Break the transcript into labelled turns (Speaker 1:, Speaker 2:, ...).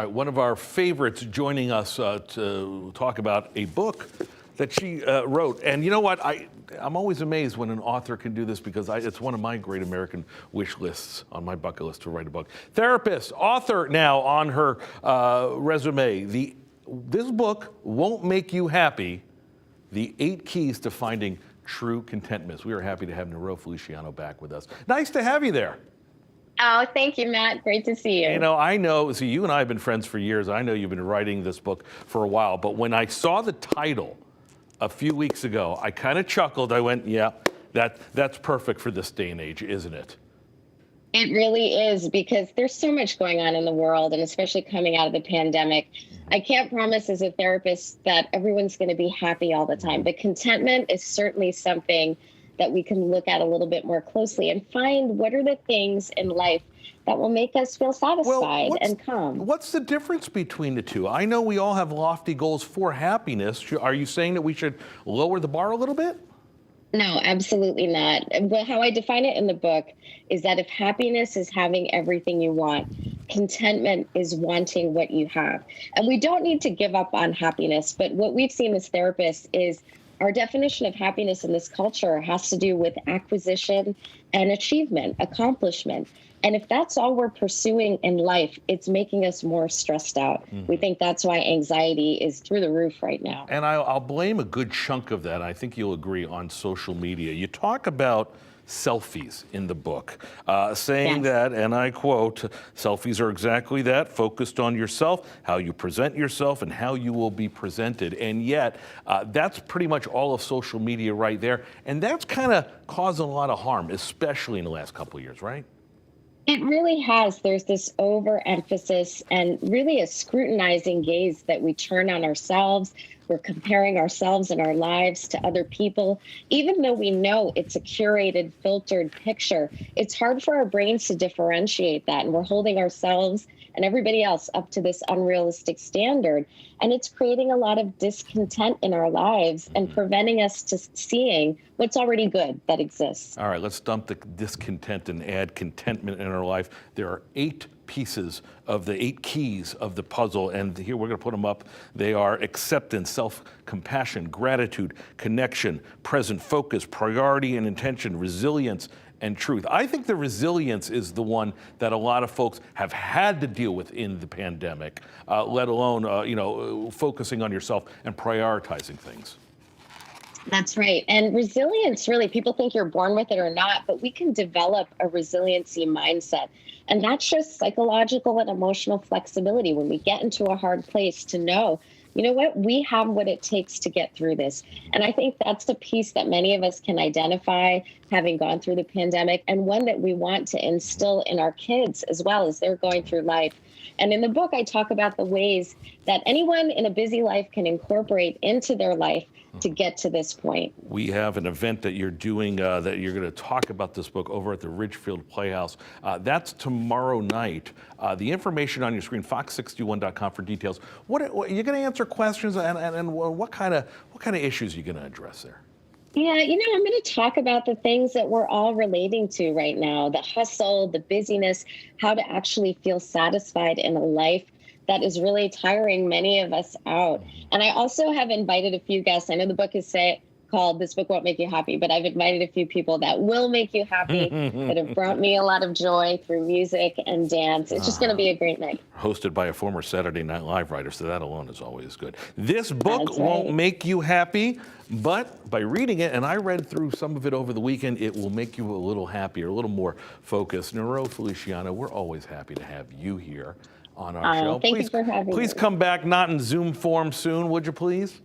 Speaker 1: All right, one of our favorites joining us to talk about a book that she wrote. And you know what? I'm always amazed when an author can do this because it's one of my great American wish lists on my bucket list to write a book. Therapist, author now on her resume. This book won't make you happy. The 8 keys to finding true contentment. We are happy to have Niro Feliciano back with us. Nice to have you there.
Speaker 2: Oh, thank you, Matt. Great to see you.
Speaker 1: You know, you and I have been friends for years. I know you've been writing this book for a while, but when I saw the title a few weeks ago, I kind of chuckled. I went, yeah, that's perfect for this day and age, isn't it?
Speaker 2: It really is, because there's so much going on in the world, and especially coming out of the pandemic. I can't promise as a therapist that everyone's going to be happy all the time, but contentment is certainly something that we can look at a little bit more closely and find what are the things in life that will make us feel satisfied and calm.
Speaker 1: What's the difference between the two? I know we all have lofty goals for happiness. Are you saying that we should lower the bar a little bit?
Speaker 2: No, absolutely not. But how I define it in the book is that if happiness is having everything you want, contentment is wanting what you have. And we don't need to give up on happiness, but what we've seen as therapists is our definition of happiness in this culture has to do with acquisition and achievement, accomplishment. And if that's all we're pursuing in life, it's making us more stressed out. We think that's why anxiety is through the roof right now.
Speaker 1: And I'll blame a good chunk of that, I think you'll agree, on social media. You talk about selfies in the book, saying that, and I quote, selfies are exactly that, focused on yourself, how you present yourself, and how you will be presented. And yet, that's pretty much all of social media right there. And that's kind of causing a lot of harm, especially in the last couple of years, right?
Speaker 2: It really has. There's this overemphasis and really a scrutinizing gaze that we turn on ourselves. We're comparing ourselves and our lives to other people. Even though we know it's a curated, filtered picture, it's hard for our brains to differentiate that. And we're holding ourselves and everybody else up to this unrealistic standard. And it's creating a lot of discontent in our lives and preventing us to seeing what's already good that exists.
Speaker 1: All right, let's dump the discontent and add contentment in our life. There are 8 pieces of the 8 keys of the puzzle, and here we're going to put them up. They are acceptance, self-compassion, gratitude, connection, present focus, priority and intention, resilience, and truth. I think the resilience is the one that a lot of folks have had to deal with in the pandemic, let alone focusing on yourself and prioritizing things.
Speaker 2: That's right. And resilience, really, people think you're born with it or not, but we can develop a resiliency mindset. And that's just psychological and emotional flexibility when we get into a hard place to know, you know what, we have what it takes to get through this. And I think that's the piece that many of us can identify having gone through the pandemic, and one that we want to instill in our kids as well as they're going through life. And in the book, I talk about the ways that anyone in a busy life can incorporate into their life to get to this point.
Speaker 1: We have an event that you're doing that you're going to talk about this book over at the Ridgefield Playhouse. That's tomorrow night. The information on your screen, fox61.com for details. What you're going to answer questions, and what kind of issues are you going to address there?
Speaker 2: Yeah, I'm going to talk about the things that we're all relating to right now, the hustle, the busyness, how to actually feel satisfied in a life that is really tiring many of us out. And I also have invited a few guests. I know the book is called This Book Won't Make You Happy, but I've invited a few people that will make you happy, that have brought me a lot of joy through music and dance. It's just going to be a great night.
Speaker 1: Hosted by a former Saturday Night Live writer, so that alone is always good. This book won't make you happy, but by reading it, and I read through some of it over the weekend, it will make you a little happier, a little more focused. Niro Feliciano, we're always happy to have you here on our show.
Speaker 2: Thank you for having me.
Speaker 1: Please come back, not in Zoom form soon, would you please?